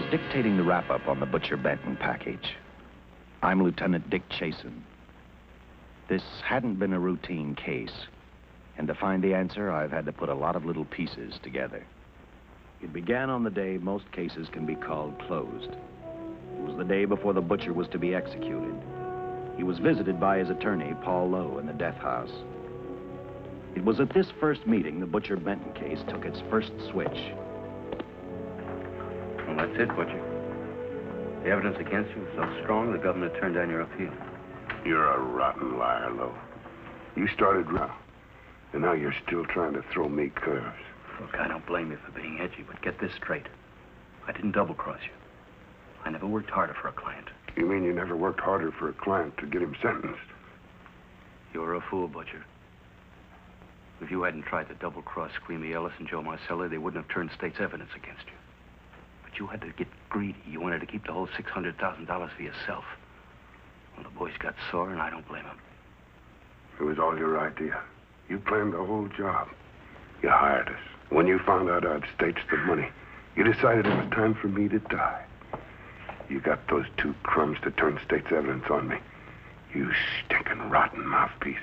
was dictating the wrap-up on the Butcher Benton package. I'm Lieutenant Dick Chasen. This hadn't been a routine case, and to find the answer, I've had to put a lot of little pieces together. It began on the day most cases can be called closed. It was the day before the butcher was to be executed. He was visited by his attorney, Paul Lowe, in the death house. It was at this first meeting the Butcher Benton case took its first switch. Well, that's it, Butcher. The evidence against you was so strong, the government turned down your appeal. You're a rotten liar, Lowe. You started round, and now you're still trying to throw me curves. Look, I don't blame you for being edgy, but get this straight. I didn't double-cross you. I never worked harder for a client. You mean you never worked harder for a client to get him sentenced? You were a fool, Butcher. If you hadn't tried to double-cross Squeamy Ellis and Joe Marcelli, they wouldn't have turned state's evidence against you. But you had to get greedy. You wanted to keep the whole $600,000 for yourself. Well, the boys got sore, and I don't blame them. It was all your idea. You planned the whole job. You hired us. When you found out I'd staged the money, you decided it was time for me to die. You got those two crumbs to turn state's evidence on me. You stinking rotten mouthpiece.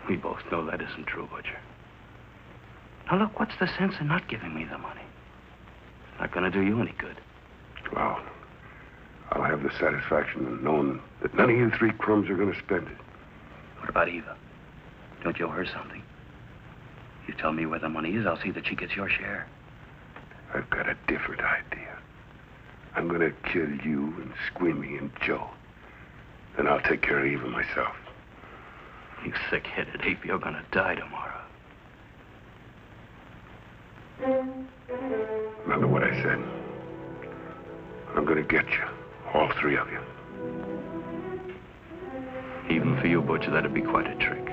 We both know that isn't true, Butcher. Now, look, what's the sense in not giving me the money? It's not going to do you any good. Well, I'll have the satisfaction of knowing that none of you three crumbs are going to spend it. What about Eva? Don't you owe her something? You tell me where the money is, I'll see that she gets your share. I've got a different idea. I'm going to kill you and Squeamy and Joe. Then I'll take care of Eva myself. You thick-headed ape, you're going to die tomorrow. Remember what I said. I'm going to get you, all three of you. Even for you, Butcher, that'd be quite a trick.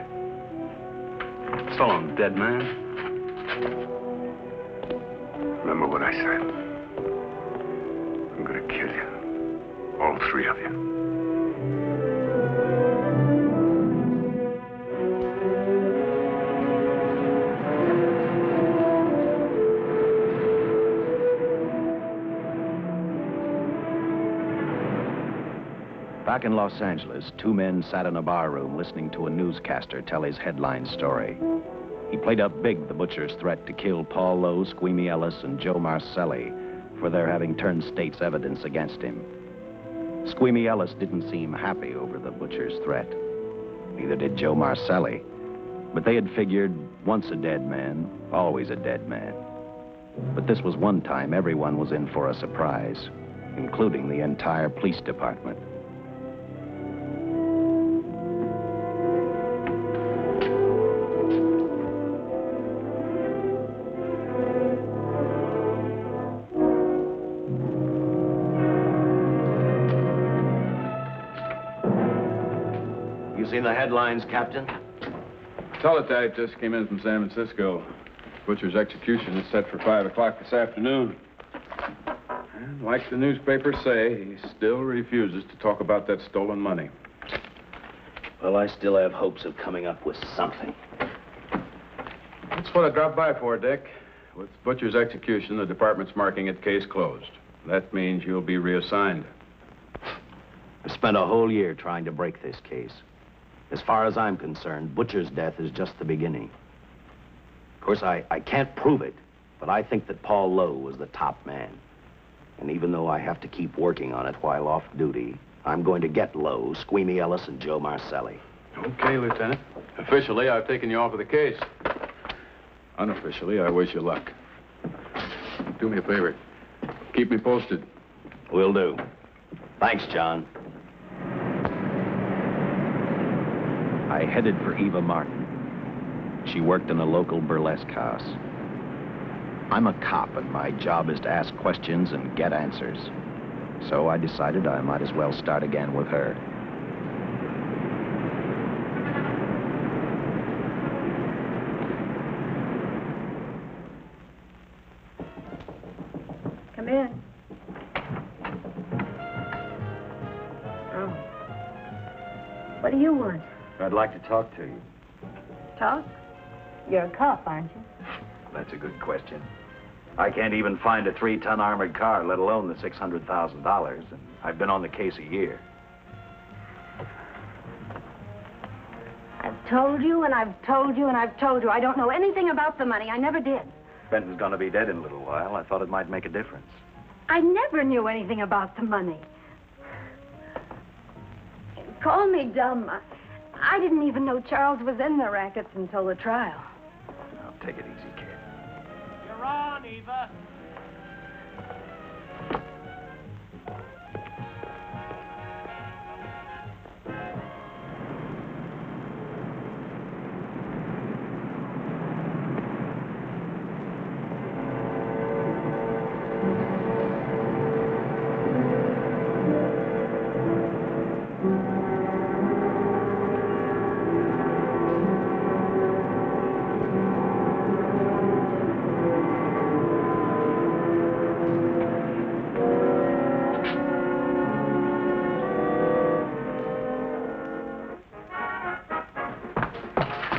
So long, dead man. Remember what I said. I'm going to kill you, all three of you. Back in Los Angeles, two men sat in a bar room listening to a newscaster tell his headline story. He played up big the butcher's threat to kill Paul Lowe, Squeamy Ellis, and Joe Marcelli for their having turned state's evidence against him. Squeamy Ellis didn't seem happy over the butcher's threat. Neither did Joe Marcelli. But they had figured, once a dead man, always a dead man. But this was one time everyone was in for a surprise, including the entire police department. Seen the headlines, Captain? Teletype just came in from San Francisco. Butcher's execution is set for 5 o'clock this afternoon. And like the newspapers say, he still refuses to talk about that stolen money. Well, I still have hopes of coming up with something. That's what I dropped by for, Dick. With Butcher's execution, the department's marking it case closed. That means you'll be reassigned. I spent a whole year trying to break this case. As far as I'm concerned, Butcher's death is just the beginning. Of course, I can't prove it, but I think that Paul Lowe was the top man. And even though I have to keep working on it while off duty, I'm going to get Lowe, Squeamy Ellis, and Joe Marcelli. Okay, Lieutenant. Officially, I've taken you off of the case. Unofficially, I wish you luck. Do me a favor. Keep me posted. Will do. Thanks, John. I headed for Eva Martin. She worked in a local burlesque house. I'm a cop, and my job is to ask questions and get answers. So I decided I might as well start again with her. Come in. Oh. What do you want? I'd like to talk to you. Talk? You're a cop, aren't you? That's a good question. I can't even find a 3-ton armored car, let alone the $600,000. And I've been on the case a year. I've told you, and I've told you, and I've told you. I don't know anything about the money. I never did. Benton's gonna be dead in a little while. I thought it might make a difference. I never knew anything about the money. Call me dumb. I didn't even know Charles was in the rackets until the trial. Now, take it easy, kid. You're on, Eva.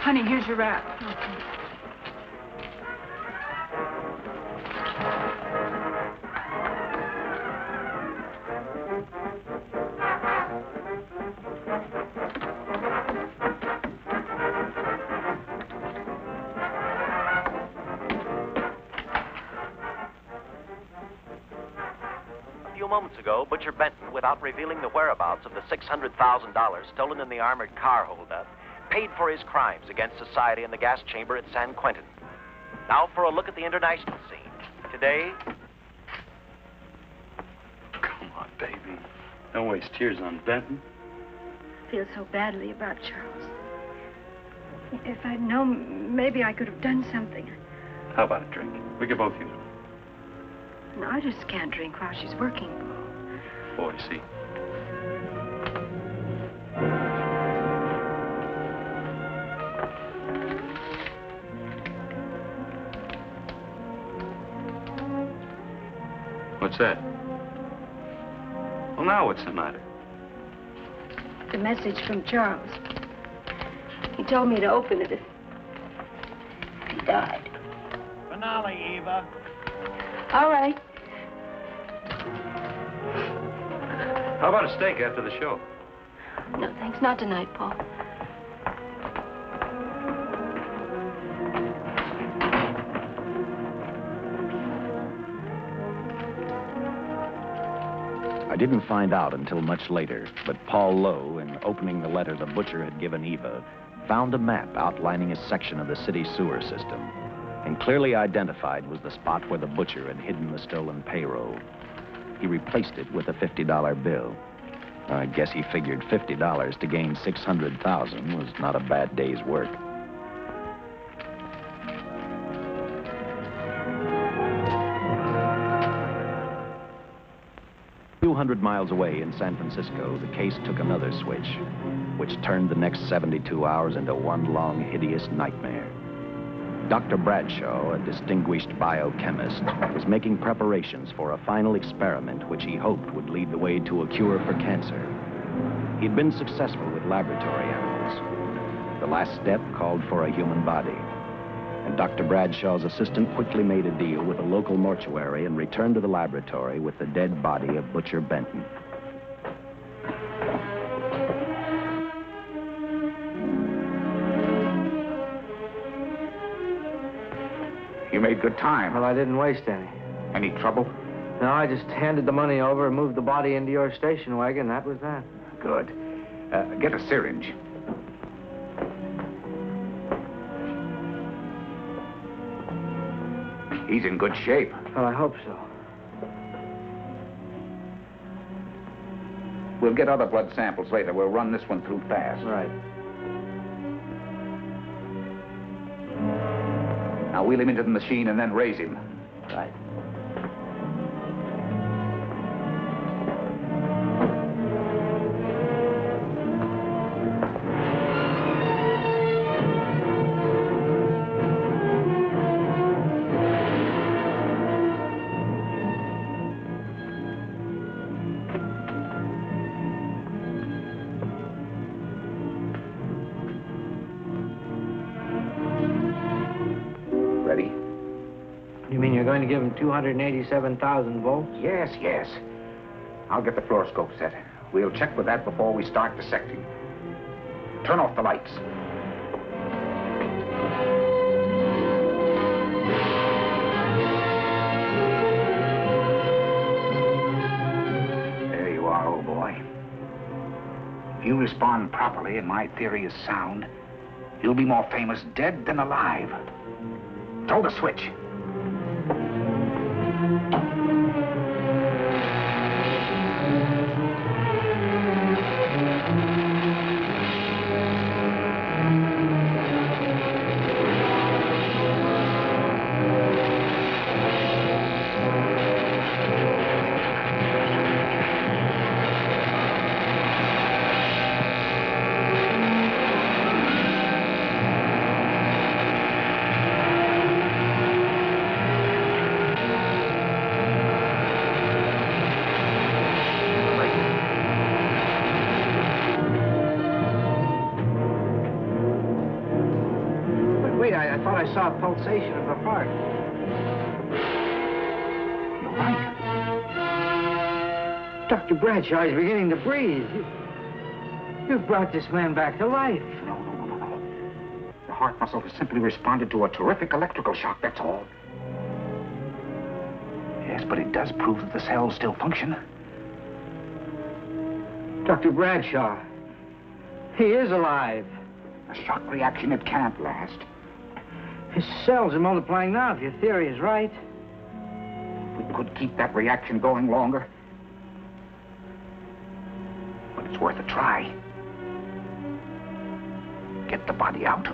Honey, here's your wrap. A few moments ago, Butcher Benton, without revealing the whereabouts of the $600,000 stolen in the armored car holdup, paid for his crimes against society in the gas chamber at San Quentin. Now for a look at the international scene. Today... Come on, baby. Don't waste tears on Benton. I feel so badly about Charles. If I'd known, maybe I could have done something. How about a drink? We could both use it. No, I just can't drink while she's working. Boy, see. What's that? Well, now what's the matter? The message from Charles. He told me to open it if he died. Finale, Eva. All right. How about a steak after the show? No, thanks. Not tonight, Paul. I didn't find out until much later, but Paul Lowe, in opening the letter the butcher had given Eva, found a map outlining a section of the city sewer system. And clearly identified was the spot where the butcher had hidden the stolen payroll. He replaced it with a $50 bill. I guess he figured $50 to gain $600,000 was not a bad day's work. A few hundred miles away in San Francisco, the case took another switch, which turned the next 72 hours into one long, hideous nightmare. Dr. Bradshaw, a distinguished biochemist, was making preparations for a final experiment which he hoped would lead the way to a cure for cancer. He'd been successful with laboratory animals. The last step called for a human body. And Dr. Bradshaw's assistant quickly made a deal with a local mortuary and returned to the laboratory with the dead body of Butcher Benton. You made good time. Well, I didn't waste any. Any trouble? No, I just handed the money over and moved the body into your station wagon. That was that. Good. Get a syringe. He's in good shape. Well, I hope so. We'll get other blood samples later. We'll run this one through fast. Right. Now wheel him into the machine and then raise him. Right. You mean you're going to give him 287,000 volts? Yes, yes. I'll get the fluoroscope set. We'll check with that before we start dissecting. Turn off the lights. There you are, old boy. If you respond properly and my theory is sound, you'll be more famous dead than alive. Throw the switch. I thought I saw a pulsation of the heart. You're right. Dr. Bradshaw is beginning to breathe. You've brought this man back to life. No. The heart muscle has simply responded to a terrific electrical shock, that's all. Yes, but it does prove that the cells still function. Dr. Bradshaw, he is alive. A shock reaction, it can't last. His cells are multiplying now, if your theory is right. We could keep that reaction going longer. But it's worth a try. Get the body out.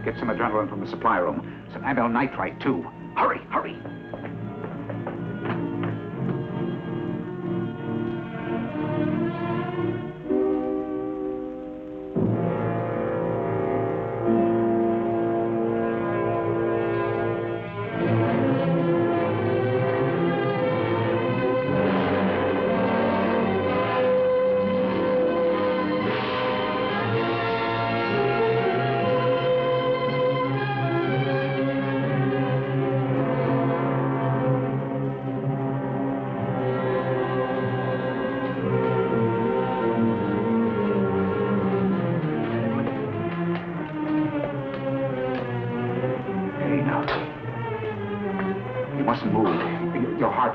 Get some adrenaline from the supply room. Some amyl nitrite, too. Hurry, hurry.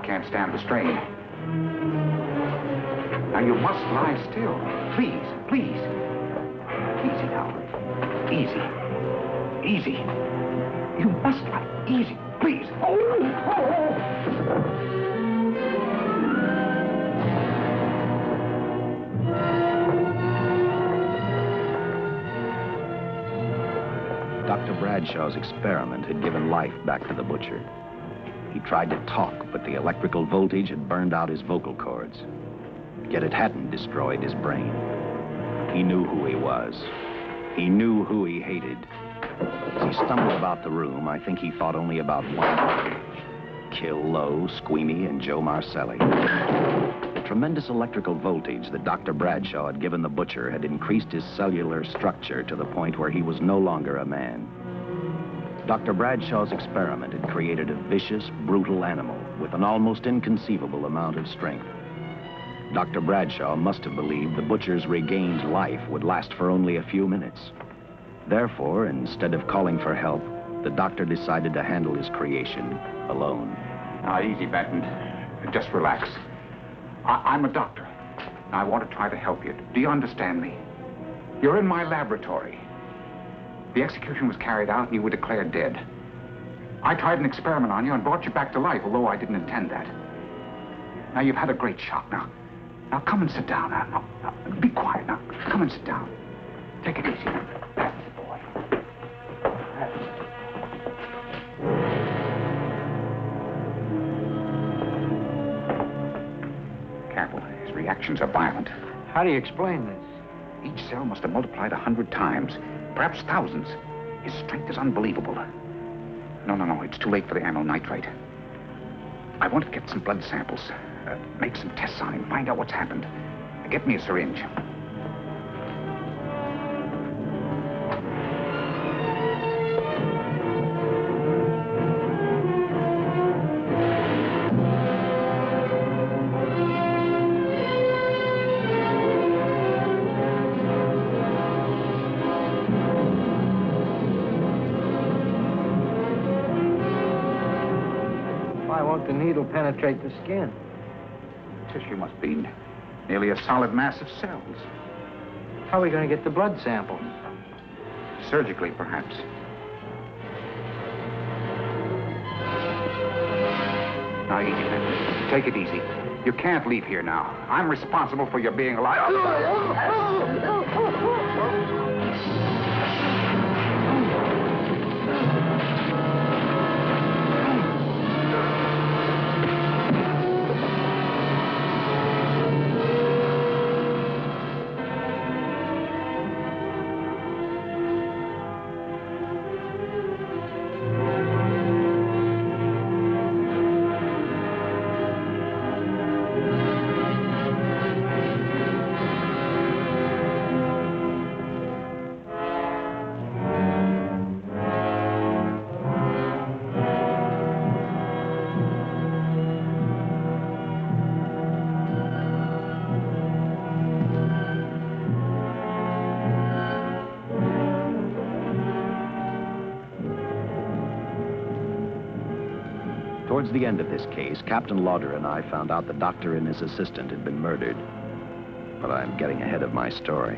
Can't stand the strain. Now you must lie still. Please, please. Easy now. Easy. Easy. You must lie. Easy. Please. Oh. Dr. Bradshaw's experiment had given life back to the butcher. He tried to talk, but the electrical voltage had burned out his vocal cords. Yet it hadn't destroyed his brain. He knew who he was. He knew who he hated. As he stumbled about the room, I think he thought only about one: kill Lowe, Squeamy, and Joe Marcelli. The tremendous electrical voltage that Dr. Bradshaw had given the butcher had increased his cellular structure to the point where he was no longer a man. Dr. Bradshaw's experiment had created a vicious, brutal animal with an almost inconceivable amount of strength. Dr. Bradshaw must have believed the butcher's regained life would last for only a few minutes. Therefore, instead of calling for help, the doctor decided to handle his creation alone. Now, easy, Benton. Just relax. I'm a doctor. I want to try to help you. Do you understand me? You're in my laboratory. The execution was carried out and you were declared dead. I tried an experiment on you and brought you back to life, although I didn't intend that. Now, you've had a great shock. Now come and sit down. Now, be quiet. Now, come and sit down. Take it easy. That's the boy. Careful. His reactions are violent. How do you explain this? Each cell must have multiplied 100 times, perhaps thousands. His strength is unbelievable. No, it's too late for the amyl nitrite. I want to get some blood samples, make some tests on him, find out what's happened. Get me a syringe. Why won't the needle penetrate the skin? Tissue must be nearly a solid mass of cells. How are we going to get the blood sample? Surgically, perhaps. Now, easy, then. Take it easy. You can't leave here now. I'm responsible for your being alive. Towards the end of this case, Captain Lauder and I found out the doctor and his assistant had been murdered. But I'm getting ahead of my story.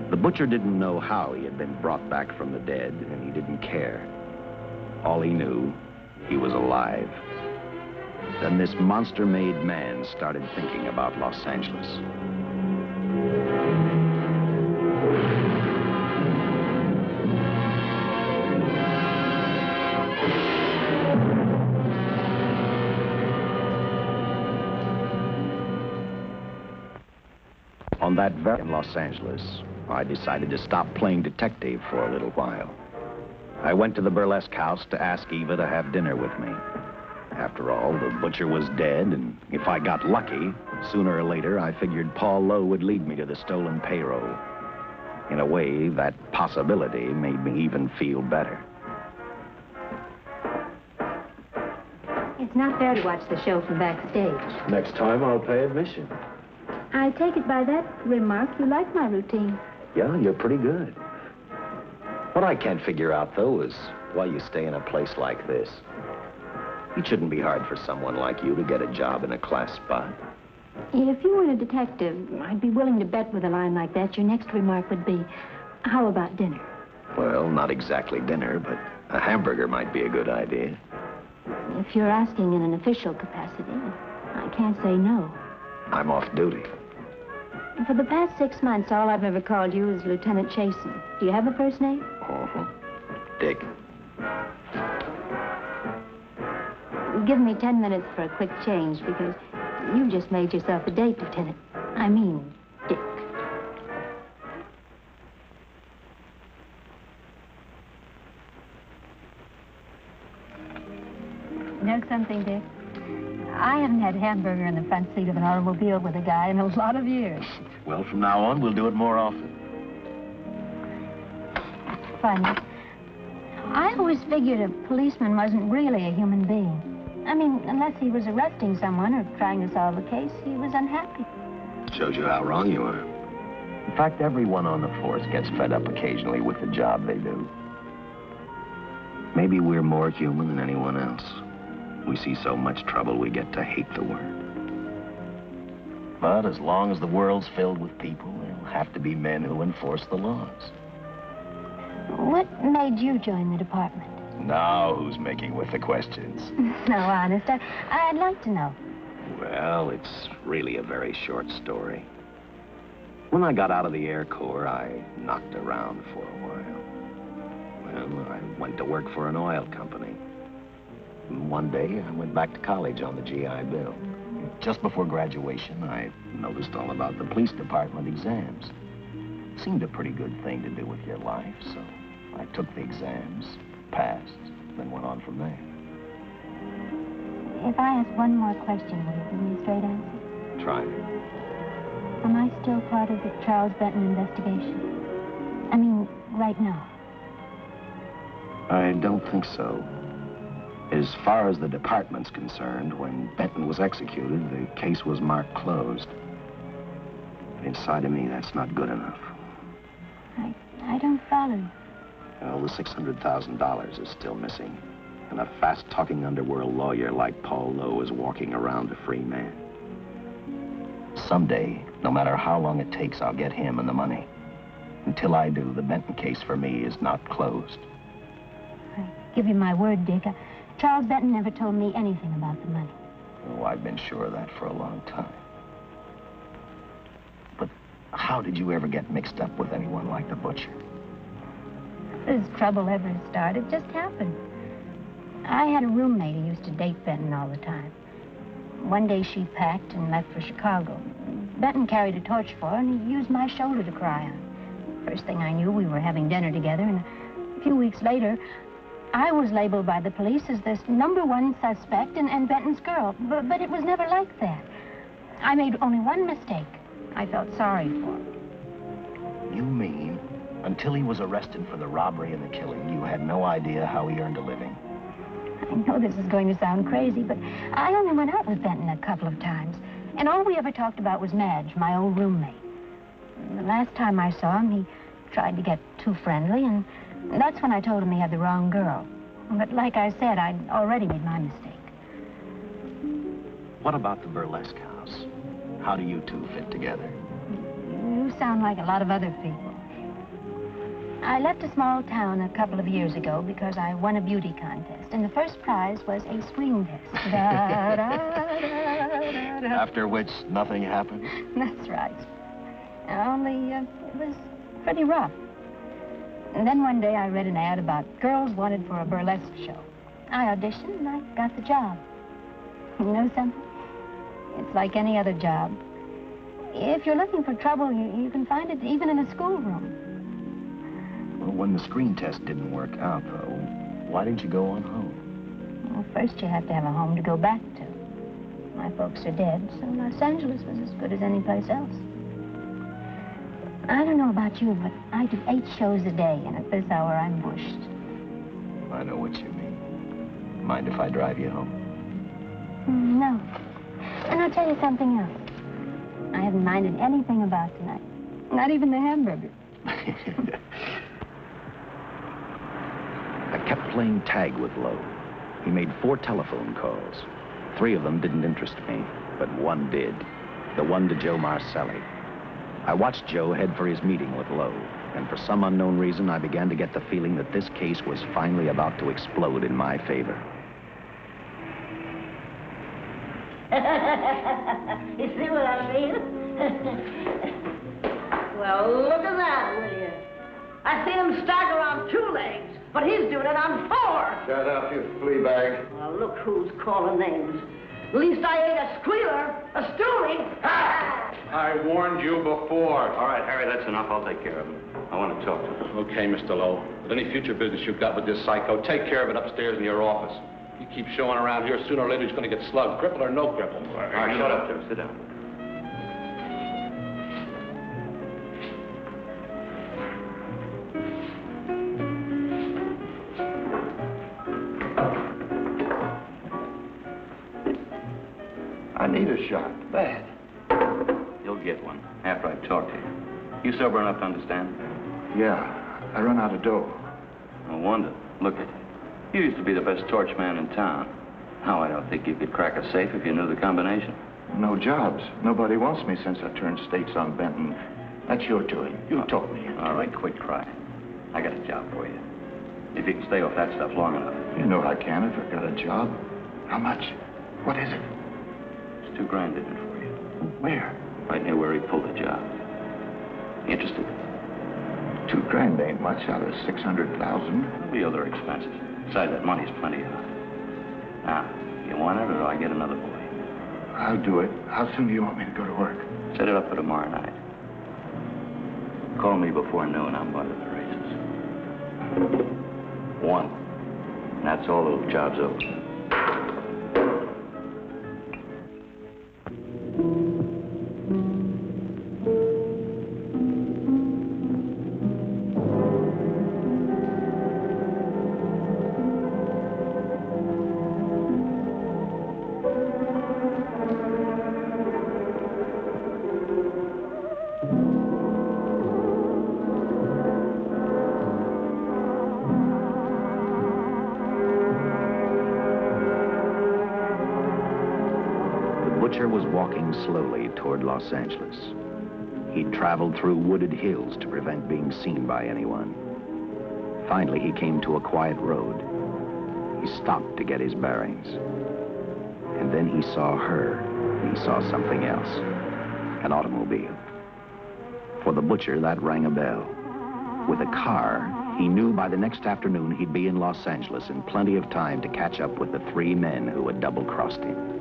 The butcher didn't know how he had been brought back from the dead, and he didn't care. All he knew, he was alive. Then this monster-made man started thinking about Los Angeles. On that very in Los Angeles, I decided to stop playing detective for a little while. I went to the burlesque house to ask Eva to have dinner with me. After all, the butcher was dead, and if I got lucky, sooner or later, I figured Paul Lowe would lead me to the stolen payroll. In a way, that possibility made me even feel better. It's not fair to watch the show from backstage. Next time, I'll pay admission. I take it by that remark you like my routine. Yeah, you're pretty good. What I can't figure out, though, is why you stay in a place like this. It shouldn't be hard for someone like you to get a job in a class spot. If you weren't a detective, I'd be willing to bet with a line like that your next remark would be, how about dinner? Well, not exactly dinner, but a hamburger might be a good idea. If you're asking in an official capacity, I can't say no. I'm off duty. For the past 6 months, all I've ever called you is Lieutenant Chasen. Do you have a first name? Dick. Give me 10 minutes for a quick change, because you just made yourself a date, Lieutenant. I mean, Dick. Know something, Dick? I haven't had hamburger in the front seat of an automobile with a guy in a lot of years. Well, from now on, we'll do it more often. Funny. I always figured a policeman wasn't really a human being. I mean, unless he was arresting someone or trying to solve a case, he was unhappy. Shows you how wrong you are. In fact, everyone on the force gets fed up occasionally with the job they do. Maybe we're more human than anyone else. We see so much trouble, we get to hate the word. But as long as the world's filled with people, there'll have to be men who enforce the laws. What made you join the department? Now, who's making with the questions? No, honest, I'd like to know. Well, it's really a very short story. When I got out of the Air Corps, I knocked around for a while. Well, I went to work for an oil company. One day, I went back to college on the GI Bill. Just before graduation, I noticed all about the police department exams. Seemed a pretty good thing to do with your life, so I took the exams, passed, then went on from there. If I ask one more question, will you give me a straight answer? Try me. Am I still part of the Charles Benton investigation? I mean, right now. I don't think so. As far as the department's concerned, when Benton was executed, the case was marked closed. Inside of me, that's not good enough. I don't follow. Well, the $600,000 is still missing. And a fast-talking underworld lawyer like Paul Lowe is walking around a free man. Someday, no matter how long it takes, I'll get him and the money. Until I do, the Benton case for me is not closed. I give you my word, Dick. Charles Benton never told me anything about the money. Oh, I've been sure of that for a long time. But how did you ever get mixed up with anyone like the butcher? This trouble ever started, it just happened. I had a roommate who used to date Benton all the time. One day she packed and left for Chicago. Benton carried a torch for her, and he used my shoulder to cry on. First thing I knew, we were having dinner together, and a few weeks later, I was labeled by the police as this #1 suspect and Benton's girl. But it was never like that. I made only one mistake. I felt sorry for him. You mean, until he was arrested for the robbery and the killing, you had no idea how he earned a living? I know this is going to sound crazy, but I only went out with Benton a couple of times. And all we ever talked about was Madge, my old roommate. And the last time I saw him, he tried to get too friendly, and that's when I told him he had the wrong girl. But like I said, I'd already made my mistake. What about the burlesque house? How do you two fit together? You sound like a lot of other people. I left a small town a couple of years ago because I won a beauty contest, and the first prize was a screen test. After which, nothing happened? That's right. Only, it was pretty rough. And then one day I read an ad about girls wanted for a burlesque show. I auditioned and I got the job. You know something? It's like any other job. If you're looking for trouble, you can find it even in a schoolroom. Well, when the screen test didn't work out, though, why didn't you go on home? Well, first you have to have a home to go back to. My folks are dead, so Los Angeles was as good as any place else. I don't know about you, but I do 8 shows a day, and at this hour I'm bushed. I know what you mean. Mind if I drive you home? No. And I'll tell you something else. I haven't minded anything about tonight. Not even the hamburger. I kept playing tag with Lowe. He made 4 telephone calls. 3 of them didn't interest me, but one did. The one to Joe Marcelli. I watched Joe head for his meeting with Lowe, and for some unknown reason, I began to get the feeling that this case was finally about to explode in my favor. You see what I mean? Well, look at that, will you? I see him stagger on 2 legs, but he's doing it on 4. Shut up, you flea bag. Well, look who's calling names. At least I ain't a squealer, a stoolie. I warned you before. All right, Harry, that's enough. I'll take care of him. I want to talk to him. Okay, Mr. Lowe. But any future business you've got with this psycho, take care of it upstairs in your office. You keep showing around here, sooner or later he's going to get slugged, cripple or no cripple. All right, shut up, Joe. Sit down. I need a shot. Bad. You'll get one after I talk to you. You sober enough to understand? Yeah, I run out of dough. No wonder. Look at you. You used to be the best torch man in town. Now, I don't think you could crack a safe if you knew the combination. No jobs. Nobody wants me since I turned states on Benton. That's your doing. You taught me. All right, quit crying. I got a job for you. If you can stay off that stuff long enough. You know I can if I've got a job. How much? What is it? It's $2 grand in it for you. Where? Right near where he pulled the job. Interested? $2 grand ain't much out of 600,000. There'll be other expenses. Besides, that money's plenty of. Now, you want it, or do I get another boy? I'll do it. How soon do you want me to go to work? Set it up for tomorrow night. Call me before noon. I'm going to the races. 1. That's all. The job's over. Was walking slowly toward Los Angeles. He'd traveled through wooded hills to prevent being seen by anyone. Finally, he came to a quiet road. He stopped to get his bearings. And then he saw her. He saw something else. An automobile. For the butcher, that rang a bell. With a car, he knew by the next afternoon he'd be in Los Angeles in plenty of time to catch up with the 3 men who had double-crossed him.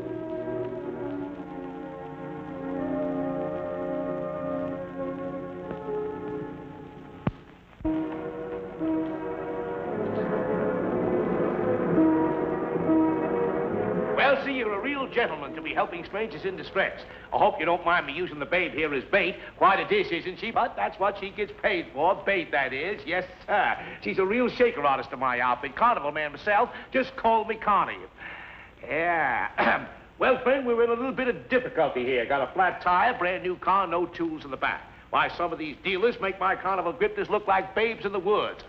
Gentleman to be helping strangers in distress. I hope you don't mind me using the babe here as bait. Quite a dish, isn't she? But that's what she gets paid for. Bait, that is. Yes, sir. She's a real shaker artist of my outfit. Carnival man myself. Just call me Connie. Yeah. Well, friend, we're in a little bit of difficulty here. Got a flat tire, brand new car, no tools in the back. Why, some of these dealers make my carnival grifters look like babes in the woods.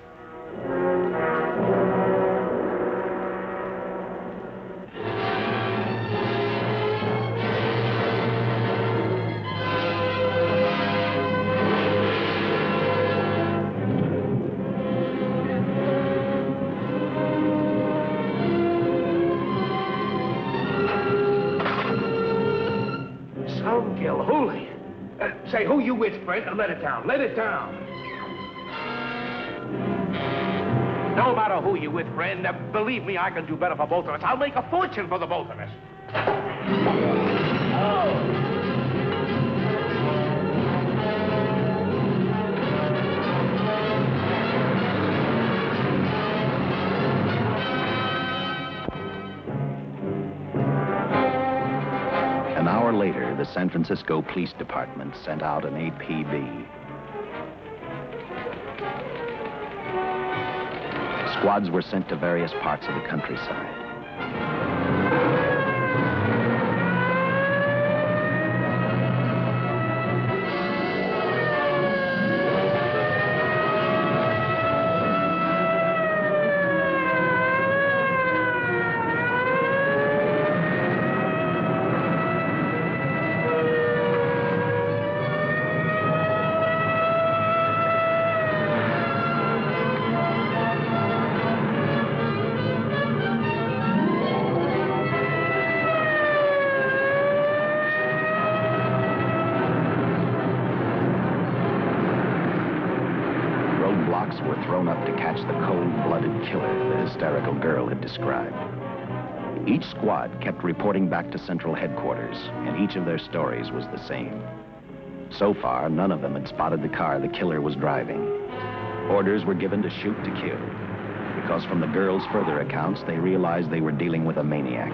Say, who you with, friend? Let it down. Let it down. No matter who you with, friend, believe me, I can do better for both of us. I'll make a fortune for the both of us. Oh. Later, the San Francisco Police Department sent out an APB. Squads were sent to various parts of the countryside. Were thrown up to catch the cold-blooded killer the hysterical girl had described. Each squad kept reporting back to central headquarters, and each of their stories was the same. So far, none of them had spotted the car the killer was driving. Orders were given to shoot to kill, because from the girls' further accounts, they realized they were dealing with a maniac.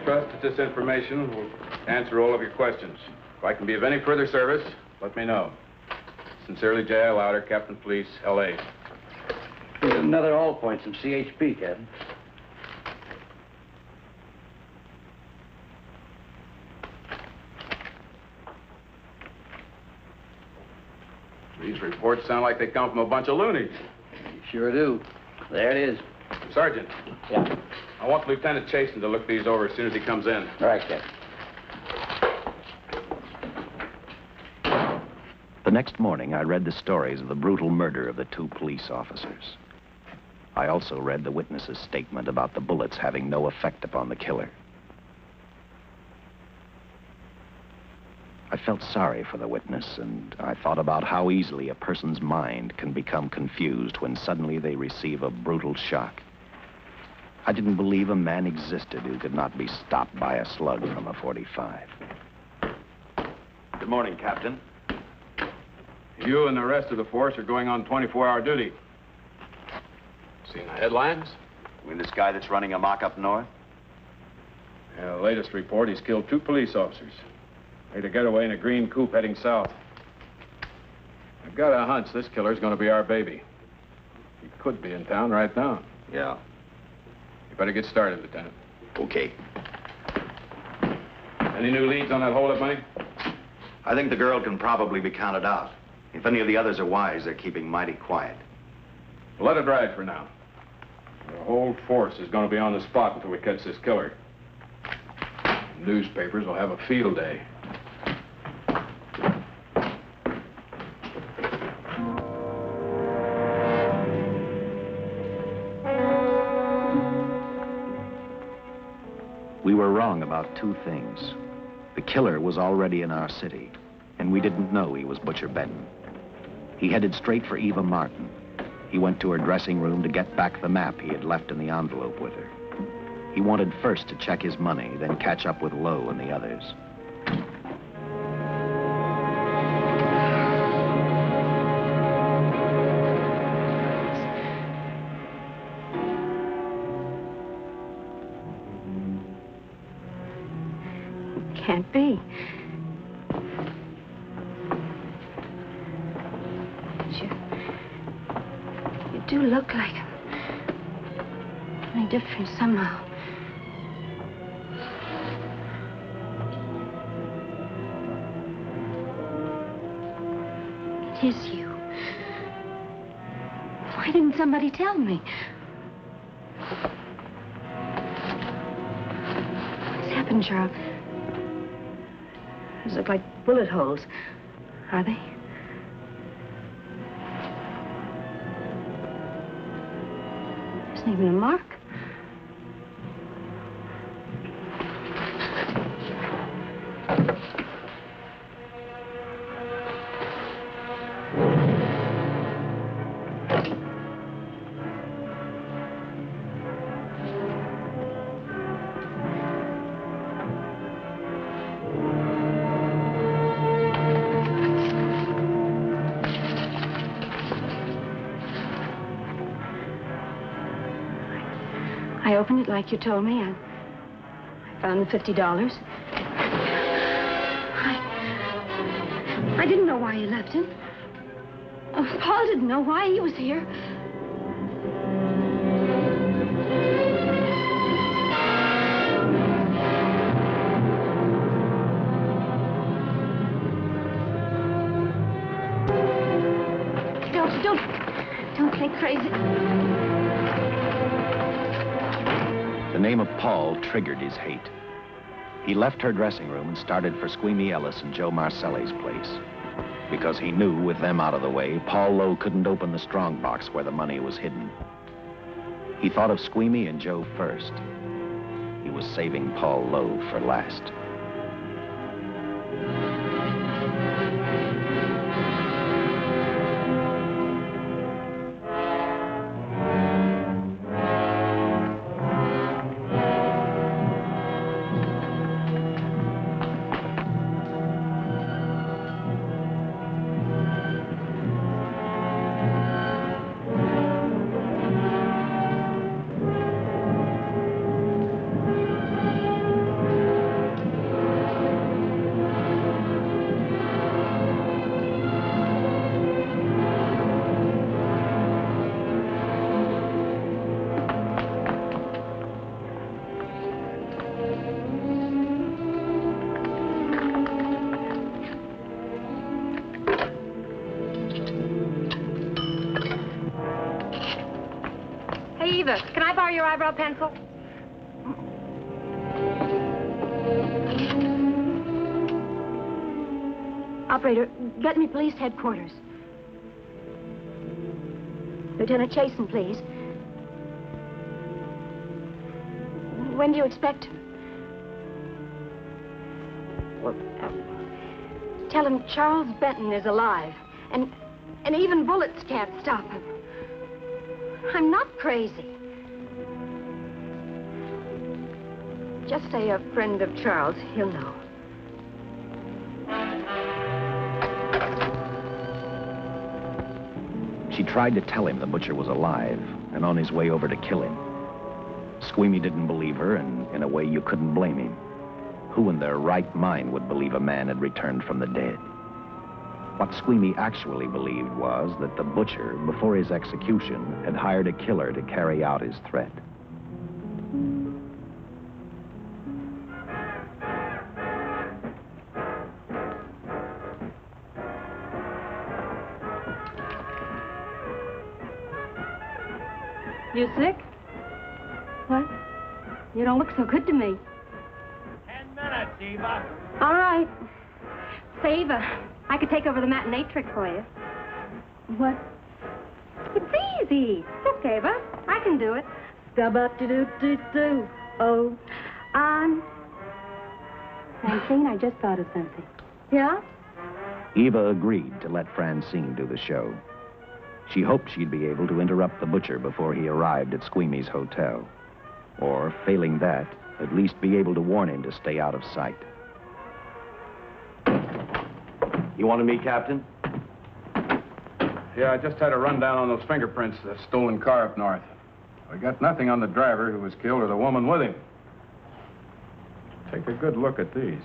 trust that this information will answer all of your questions. If I can be of any further service, let me know. Sincerely, J.I. Louder, Captain Police, L.A. Here's another all points from CHP, Captain. These reports sound like they come from a bunch of loonies. You sure do. There it is. Sergeant. Yeah. I want Lieutenant Chasen to look these over as soon as he comes in. All right, Captain. The next morning, I read the stories of the brutal murder of the 2 police officers. I also read the witness's statement about the bullets having no effect upon the killer. I felt sorry for the witness, and I thought about how easily a person's mind can become confused when suddenly they receive a brutal shock. I didn't believe a man existed who could not be stopped by a slug from a .45. Good morning, Captain. You and the rest of the force are going on 24-hour duty. Seen the headlines? You mean this guy that's running amok up north? Yeah, the latest report, he's killed 2 police officers. Made a getaway in a green coupe heading south. I've got a hunch this killer's going to be our baby. He could be in town right now. Yeah. You better get started, Lieutenant. Okay. Any new leads on that hold-up money? I think the girl can probably be counted out. If any of the others are wise, they're keeping mighty quiet. Well, let it ride for now. The whole force is going to be on the spot until we catch this killer. Newspapers will have a field day. We were wrong about 2 things. The killer was already in our city, and we didn't know he was Butcher Benton. He headed straight for Eva Martin. He went to her dressing room to get back the map he had left in the envelope with her. He wanted first to check his money, then catch up with Lowe and the others. Can't be. You do look like him. Only different somehow. It is you. Why didn't somebody tell me? What's happened, Charles? Those look like bullet holes. Are they? There isn't even a mark. I opened it like you told me. I found the $50. I didn't know why you left him. Oh, Paul didn't know why he was here. Don't say crazy. The name of Paul triggered his hate. He left her dressing room and started for Squeamy Ellis and Joe Marcelli's place. Because he knew, with them out of the way, Paul Lowe couldn't open the strong box where the money was hidden. He thought of Squeamy and Joe first. He was saving Paul Lowe for last. Eva, can I borrow your eyebrow pencil? Operator, get me police headquarters. Lieutenant Chasen, please. When do you expect him? Well, tell him Charles Benton is alive, and even bullets can't stop him. I'm not crazy. Just say a friend of Charles. He'll know. She tried to tell him the butcher was alive and on his way over to kill him. Squeamy didn't believe her, and in a way you couldn't blame him. Who in their right mind would believe a man had returned from the dead? What Squeamy actually believed was that the butcher, before his execution, had hired a killer to carry out his threat. You sick? What? You don't look so good to me. 10 minutes, Eva. All right. Say, Eva, I could take over the matinee trick for you. What? It's easy. Look, Eva, I can do it. Stub-up-to-do-do-do. Oh, Francine, I just thought of something. Yeah? Eva agreed to let Francine do the show. She hoped she'd be able to interrupt the butcher before he arrived at Squeamy's hotel. Or, failing that, at least be able to warn him to stay out of sight. You wanted me, Captain? Yeah, I just had a rundown on those fingerprints of the stolen car up north. We got nothing on the driver who was killed or the woman with him. Take a good look at these.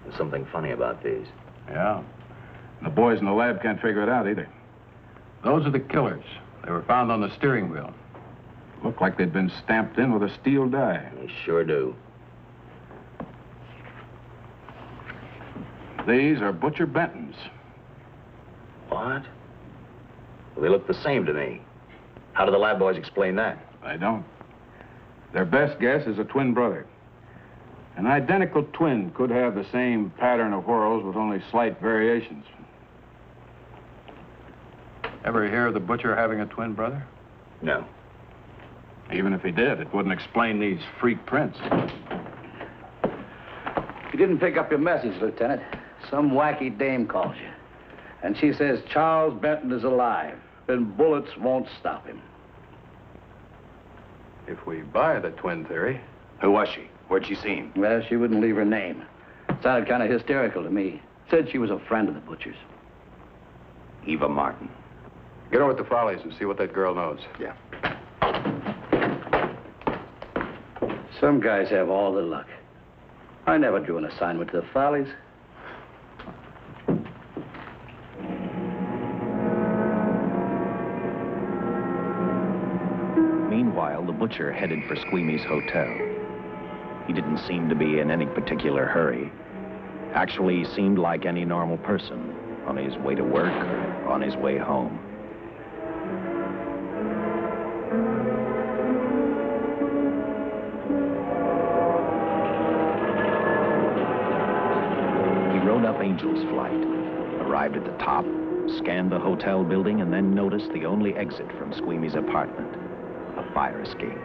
There's something funny about these. Yeah. The boys in the lab can't figure it out either. Those are the killers. They were found on the steering wheel. Looked like they'd been stamped in with a steel die. They sure do. These are Butcher Benton's. What? Well, they look the same to me. How do the lab boys explain that? They don't. Their best guess is a twin brother. An identical twin could have the same pattern of whorls with only slight variations. Ever hear of the butcher having a twin brother? No. Even if he did, it wouldn't explain these freak prints. You didn't pick up your message, Lieutenant. Some wacky dame calls you. And she says Charles Benton is alive, and bullets won't stop him. If we buy the twin theory... Who was she? Where'd she see him? Well, she wouldn't leave her name. Sounded kind of hysterical to me. Said she was a friend of the butcher's. Eva Martin. Get over to the Follies and see what that girl knows. Yeah. Some guys have all the luck. I never drew an assignment to the Follies. Meanwhile, the butcher headed for Squeamy's hotel. He didn't seem to be in any particular hurry. Actually, he seemed like any normal person, on his way to work or on his way home. He rode up Angel's Flight, arrived at the top, scanned the hotel building, and then noticed the only exit from Squeamy's apartment, a fire escape.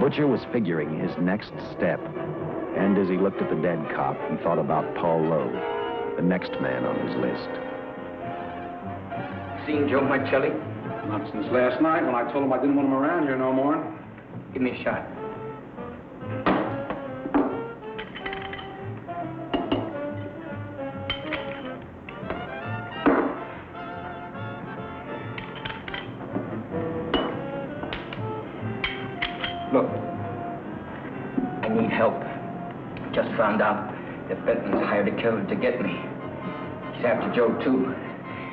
butcher was figuring his next step. And as he looked at the dead cop, he thought about Paul Lowe, the next man on his list. Seen Joe Marcelli? Not since last night when I told him I didn't want him around here no more. Give me a shot. Look, I need help. Just found out that Benton's hired a killer to get me. He's after Joe, too.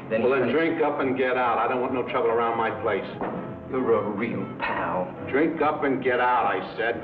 Then drink up and get out. I don't want no trouble around my place. You're a real pal. Drink up and get out, I said.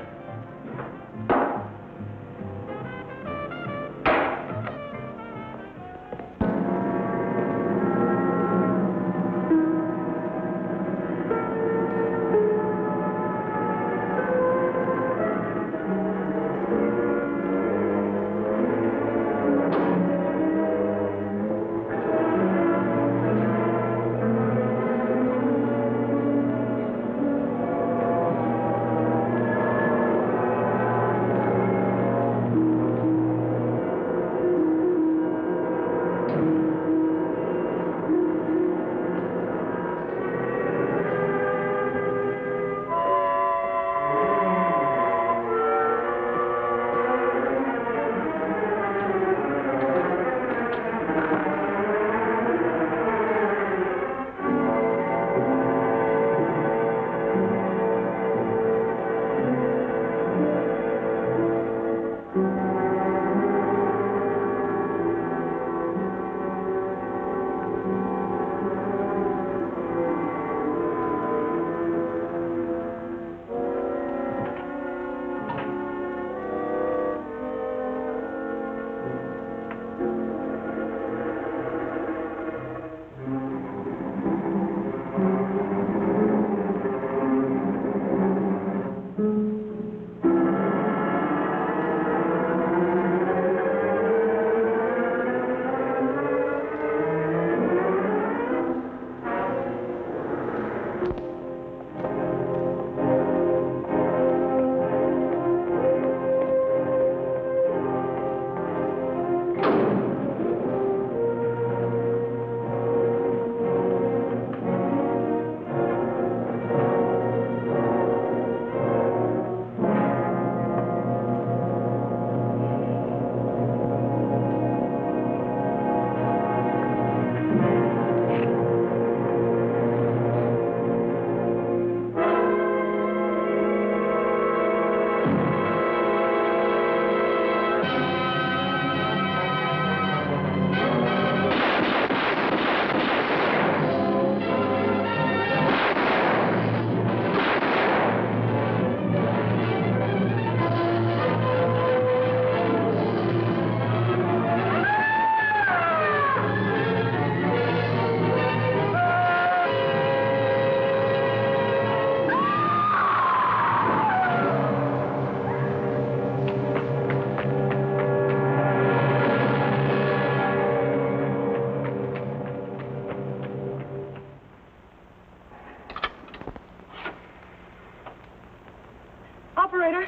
Operator,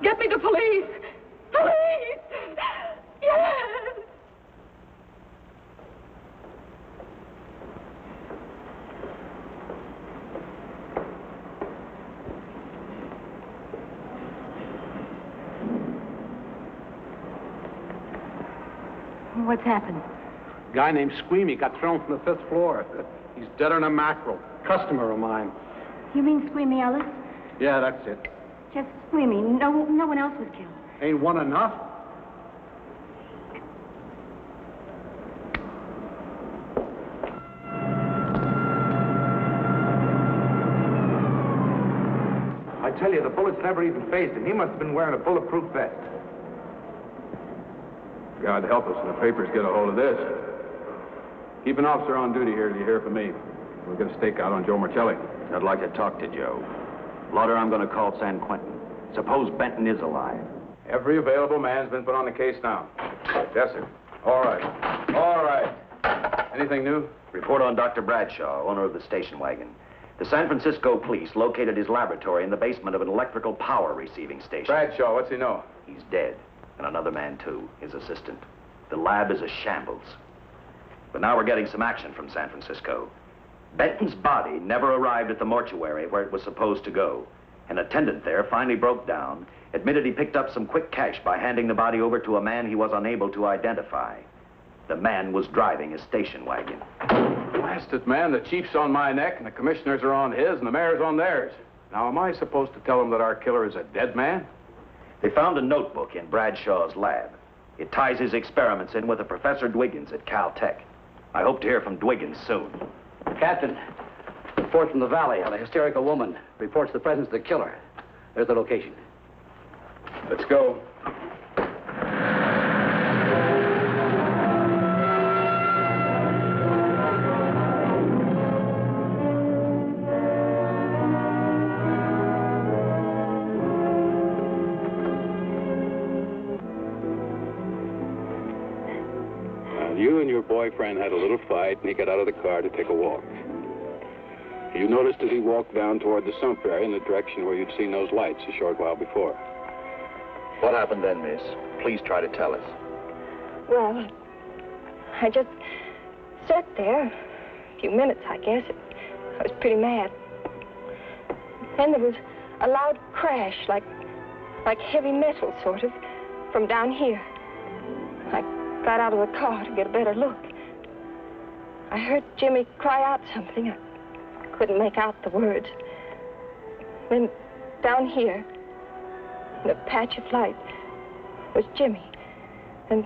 get me the police. Police! Yes! What's happened? A guy named Squeamy got thrown from the 5th floor. He's dead on a mackerel. Customer of mine. You mean Squeamy Ellis? Yeah, that's it. Just Squeamy. No one else was killed. Ain't one enough? I tell you, the bullets never even phased him. He must have been wearing a bulletproof vest. God help us when the papers get a hold of this. Keep an officer on duty here till you hear from me. We'll get a stakeout on Joe Marcelli. I'd like to talk to Joe. Lauder, I'm going to call San Quentin. Suppose Benton is alive. Every available man's been put on the case now. Yes, sir. All right. All right. Anything new? Report on Dr. Bradshaw, owner of the station wagon. The San Francisco police located his laboratory in the basement of an electrical power receiving station. Bradshaw, what's he know? He's dead. And another man, too, his assistant. The lab is a shambles. But now we're getting some action from San Francisco. Benton's body never arrived at the mortuary where it was supposed to go. An attendant there finally broke down, admitted he picked up some quick cash by handing the body over to a man he was unable to identify. The man was driving a station wagon. Blast it, man. The chief's on my neck, and the commissioners are on his, and the mayor's on theirs. Now, am I supposed to tell them that our killer is a dead man? They found a notebook in Bradshaw's lab. It ties his experiments in with a Professor Dwiggins at Caltech. I hope to hear from Dwiggins soon. Captain, report from the valley on a hysterical woman. Reports the presence of the killer. There's the location. Let's go. You and your boyfriend had a little fight, and he got out of the car to take a walk. You noticed that he walked down toward the sump area in the direction where you'd seen those lights a short while before. What happened then, miss? Please try to tell us. Well, I just sat there a few minutes, I guess. I was pretty mad. Then there was a loud crash, like heavy metal, sort of, from down here. I got out of the car to get a better look. I heard Jimmy cry out something. I couldn't make out the words. Then down here, in a patch of light, was Jimmy. And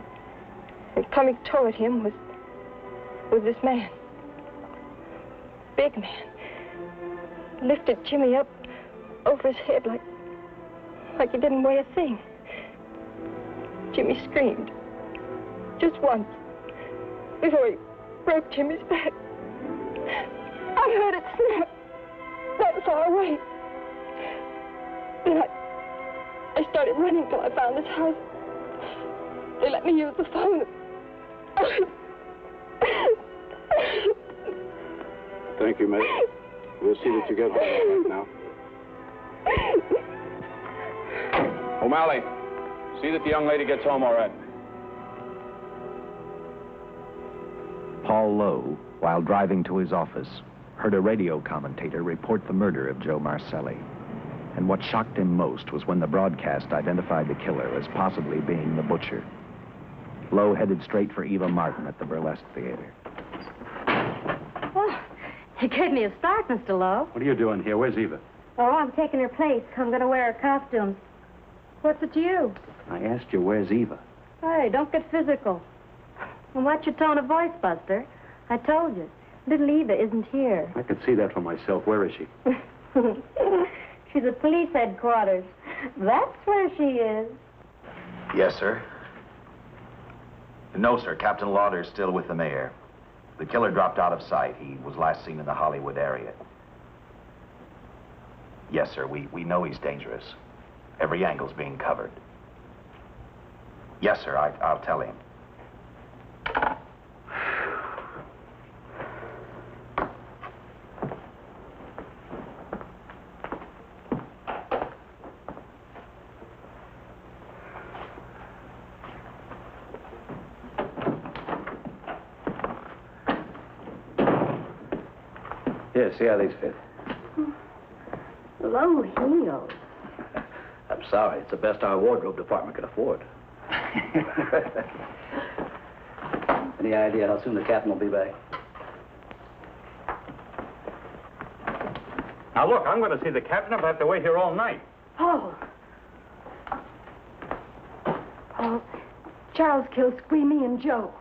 coming toward him was this man. Big man. Lifted Jimmy up over his head like he didn't weigh a thing. Jimmy screamed. Just once, before he broke Jimmy's back. I heard it snap that far away. Then I started running till I found this house. They let me use the phone. Thank you, Miss. We'll see that you get home now. O'Malley, see that the young lady gets home all right. Paul Lowe, while driving to his office, heard a radio commentator report the murder of Joe Marcelli. And what shocked him most was when the broadcast identified the killer as possibly being the butcher. Lowe headed straight for Eva Martin at the Burlesque Theater. Oh, you gave me a start, Mr. Lowe. What are you doing here? Where's Eva? Oh, I'm taking her place. I'm going to wear her costume. What's it to you? I asked you, where's Eva? Hey, don't get physical. And watch your tone of voice, Buster. I told you. Little Eva isn't here. I could see that for myself. Where is she? She's at police headquarters. That's where she is. Yes, sir. No, sir. Captain Lauder's still with the mayor. The killer dropped out of sight. He was last seen in the Hollywood area. Yes, sir. We know he's dangerous. Every angle's being covered. Yes, sir. I'll tell him. Here, see how these fit. Low heels. I'm sorry. It's the best our wardrobe department can afford. Any idea how soon the captain will be back? Now, look, I'm going to see the captain if I have to wait here all night. Oh. Oh, Charles killed Squeamy and Joe.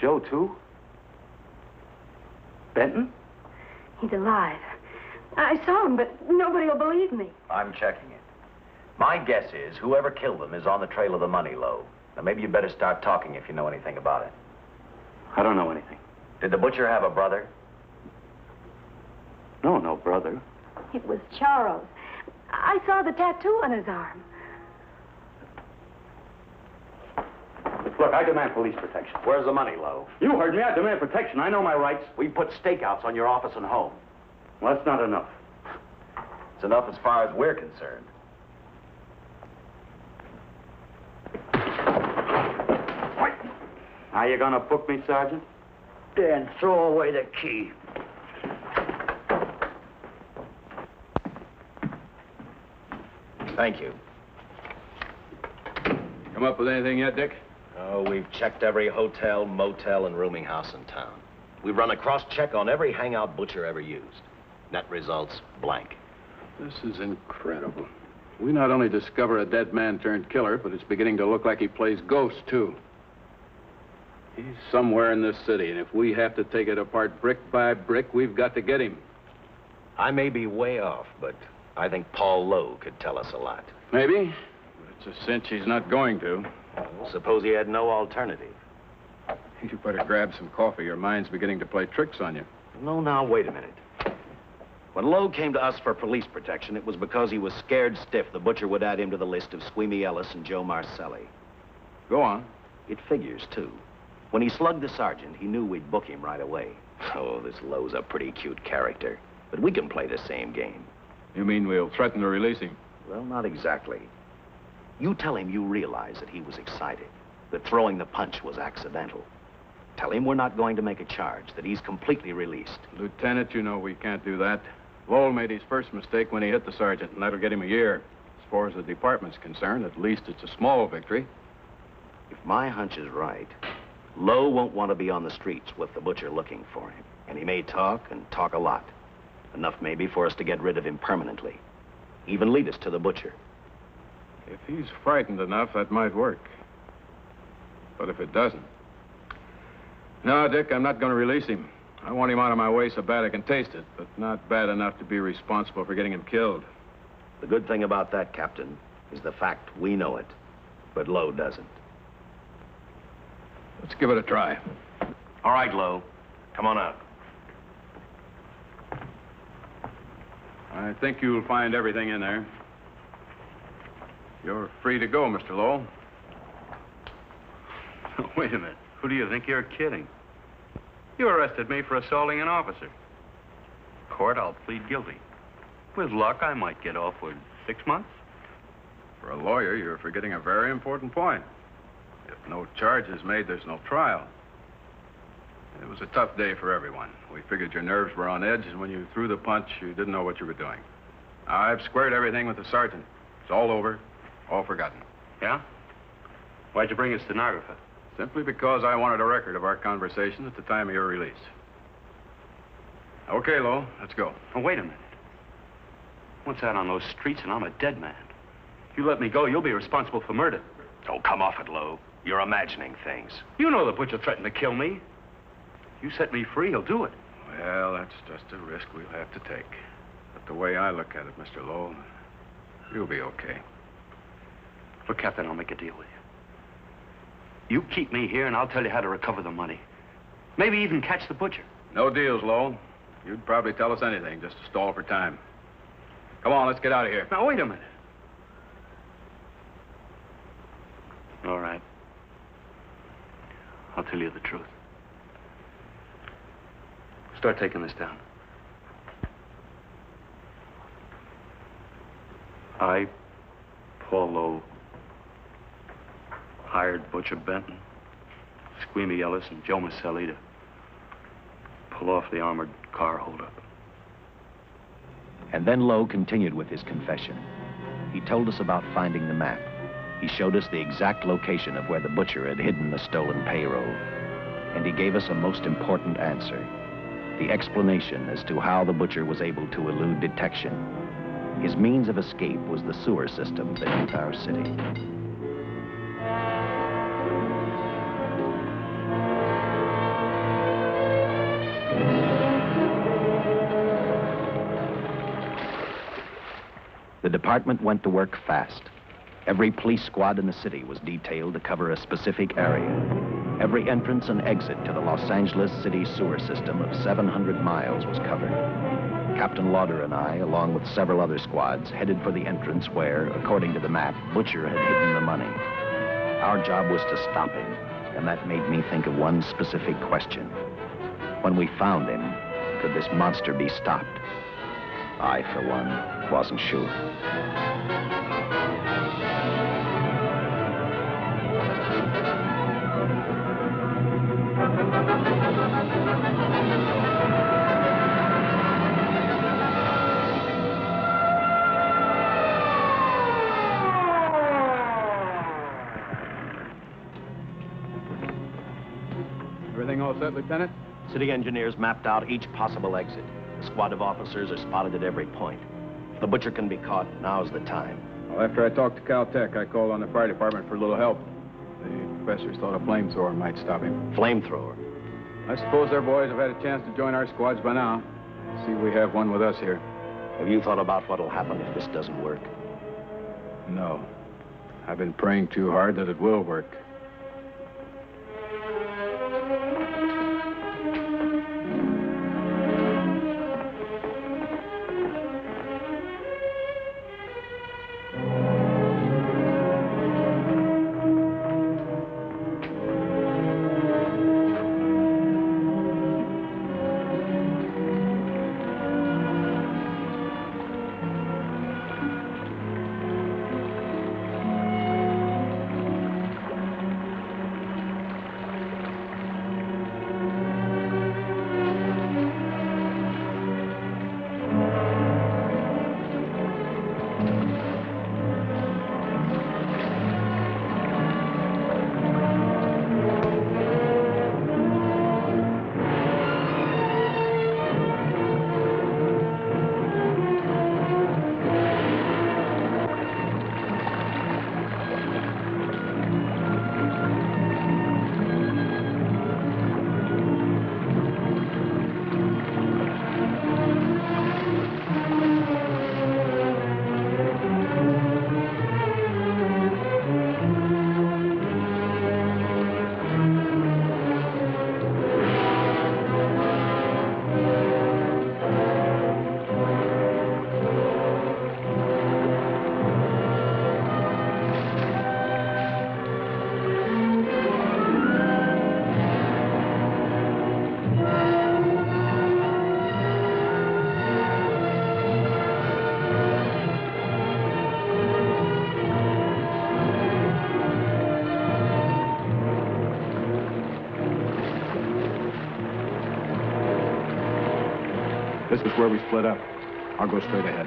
Joe, too? Benton? He's alive. I saw him, but nobody will believe me. I'm checking it. My guess is whoever killed them is on the trail of the money, Lowe. Now, maybe you better start talking if you know anything about it. I don't know anything. Did the butcher have a brother? No brother. It was Charles. I saw the tattoo on his arm. Look, I demand police protection. Where's the money, Lowe? You heard me. I demand protection. I know my rights. We put stakeouts on your office and home. Well, that's not enough. It's enough as far as we're concerned. Are you gonna book me, Sergeant? Then throw away the key. Thank you. Come up with anything yet, Dick? Oh, we've checked every hotel, motel, and rooming house in town. We've run a cross-check on every hangout Butcher ever used. Net results, blank. This is incredible. We not only discover a dead man turned killer, but it's beginning to look like he plays ghost, too. He's somewhere in this city, and if we have to take it apart brick by brick, we've got to get him. I may be way off, but I think Paul Lowe could tell us a lot. Maybe, but it's a cinch he's not going to. Well, suppose he had no alternative. You better grab some coffee. Your mind's beginning to play tricks on you. No, now, wait a minute. When Lowe came to us for police protection, it was because he was scared stiff the Butcher would add him to the list of Squeamy Ellis and Joe Marcelli. Go on. It figures, too. When he slugged the sergeant, he knew we'd book him right away. Oh, this Lowe's a pretty cute character. But we can play the same game. You mean we'll threaten to release him? Well, not exactly. You tell him you realize that he was excited, that throwing the punch was accidental. Tell him we're not going to make a charge, that he's completely released. Lieutenant, you know we can't do that. Lowell made his first mistake when he hit the sergeant, and that'll get him a year. As far as the department's concerned, at least it's a small victory. If my hunch is right, Lowe won't want to be on the streets with the Butcher looking for him. And he may talk, and talk a lot. Enough maybe for us to get rid of him permanently. Even lead us to the Butcher. If he's frightened enough, that might work. But if it doesn't... No, Dick, I'm not going to release him. I want him out of my way so bad I can taste it, but not bad enough to be responsible for getting him killed. The good thing about that, Captain, is the fact we know it, but Lowe doesn't. Let's give it a try. All right, Lowe. Come on out. I think you'll find everything in there. You're free to go, Mr. Lowell. Wait a minute. Who do you think you're kidding? You arrested me for assaulting an officer. Court, I'll plead guilty. With luck, I might get off with 6 months. For a lawyer, you're forgetting a very important point. If no charge is made, there's no trial. It was a tough day for everyone. We figured your nerves were on edge, and when you threw the punch, you didn't know what you were doing. I've squared everything with the sergeant. It's all over, all forgotten. Yeah? Why'd you bring a stenographer? Simply because I wanted a record of our conversation at the time of your release. Okay, Lowell, let's go. Oh, wait a minute. Once out on those streets and I'm a dead man. If you let me go, you'll be responsible for murder. Oh, come off it, Lowe. You're imagining things. You know the Butcher threatened to kill me. If you set me free, he'll do it. Well, that's just a risk we'll have to take. But the way I look at it, Mr. Lowell, you'll be okay. Look, Captain, I'll make a deal with you. You keep me here, and I'll tell you how to recover the money. Maybe even catch the Butcher. No deals, Lowell. You'd probably tell us anything just to stall for time. Come on, let's get out of here. Now, wait a minute. All right. I'll tell you the truth. Start taking this down. I, Paul Lowe, hired Butcher Benton, Squeamy Ellis, and Joe Marcelli to pull off the armored car holdup. And then Lowe continued with his confession. He told us about finding the map. He showed us the exact location of where the Butcher had hidden the stolen payroll. And he gave us a most important answer. The explanation as to how the Butcher was able to elude detection. His means of escape was the sewer system beneath our city. The department went to work fast. Every police squad in the city was detailed to cover a specific area. Every entrance and exit to the Los Angeles city sewer system of 700 miles was covered. Captain Lauder and I, along with several other squads, headed for the entrance where, according to the map, Butcher had hidden the money. Our job was to stop him, and that made me think of one specific question. When we found him, could this monster be stopped? I, for one, wasn't sure. Everything all set, Lieutenant? City engineers mapped out each possible exit. A squad of officers are spotted at every point. If the butcher can be caught, now's the time. Well, after I talked to Caltech, I called on the fire department for a little help. The professors thought a flamethrower might stop him. Flamethrower? I suppose our boys have had a chance to join our squads by now. See, we have one with us here. Have you thought about what'll happen if this doesn't work? No. I've been praying too hard that it will work. This is where we split up. I'll go straight ahead.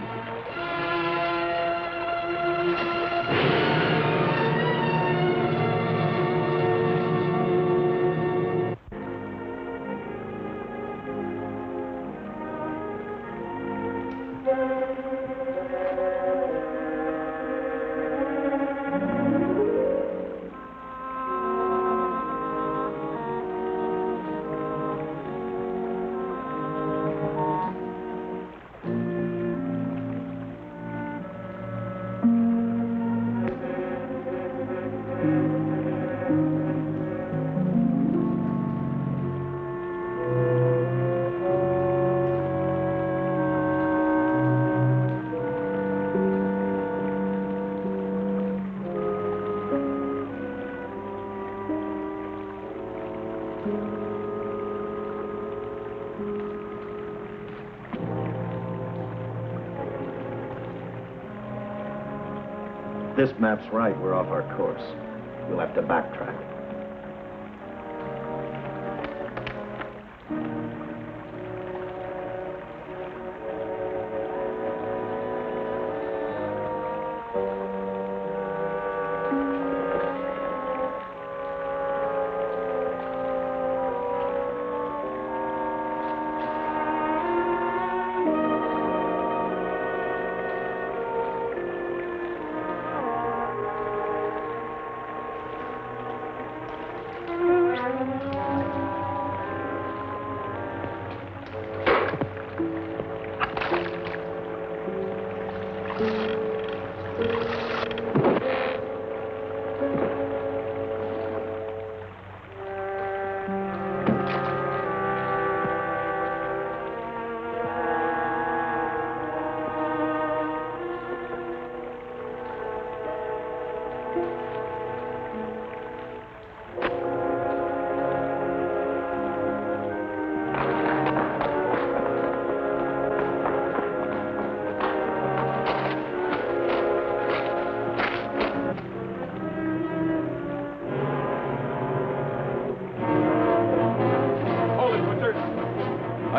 This map's right, we're off our course. We'll have to backtrack.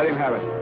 Let him have it.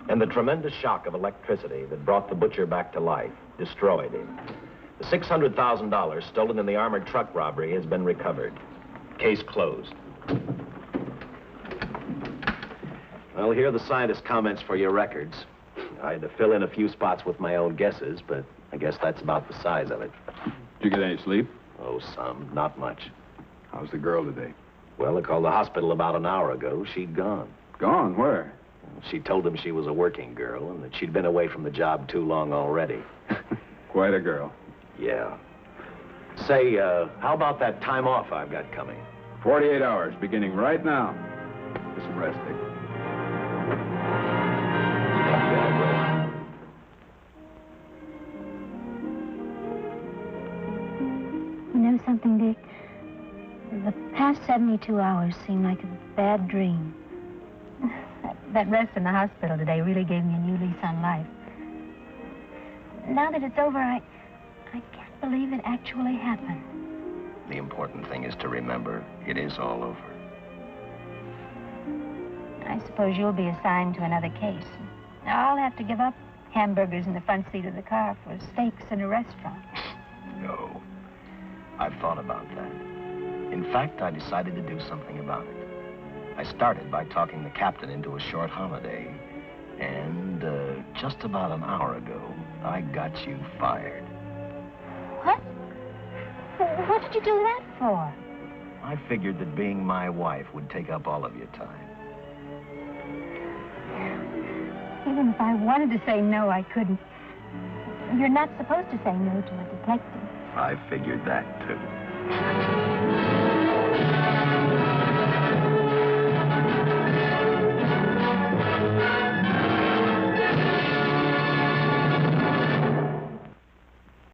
And the tremendous shock of electricity that brought the butcher back to life destroyed him. The $600,000 stolen in the armored truck robbery has been recovered. Case closed. Well, here are the scientist's comments for your records. I had to fill in a few spots with my own guesses, but I guess that's about the size of it. Did you get any sleep? Oh, some. Not much. How's the girl today? Well, I called the hospital about an hour ago. She'd gone. Gone? Where? She told them she was a working girl and that she'd been away from the job too long already. Quite a girl. Yeah. Say, how about that time off I've got coming? 48 hours, beginning right now. Get some rest, Dick. know something, Dick? The past 72 hours seem like a bad dream. That rest in the hospital today really gave me a new lease on life. Now that it's over, I can't believe it actually happened. The important thing is to remember it is all over. I suppose you'll be assigned to another case. I'll have to give up hamburgers in the front seat of the car for steaks in a restaurant. No. I've thought about that. In fact, I decided to do something about it. I started by talking the captain into a short holiday. And just about an hour ago, I got you fired. What? What did you do that for? I figured that being my wife would take up all of your time. Even if I wanted to say no, I couldn't. You're not supposed to say no to a detective. I figured that, too.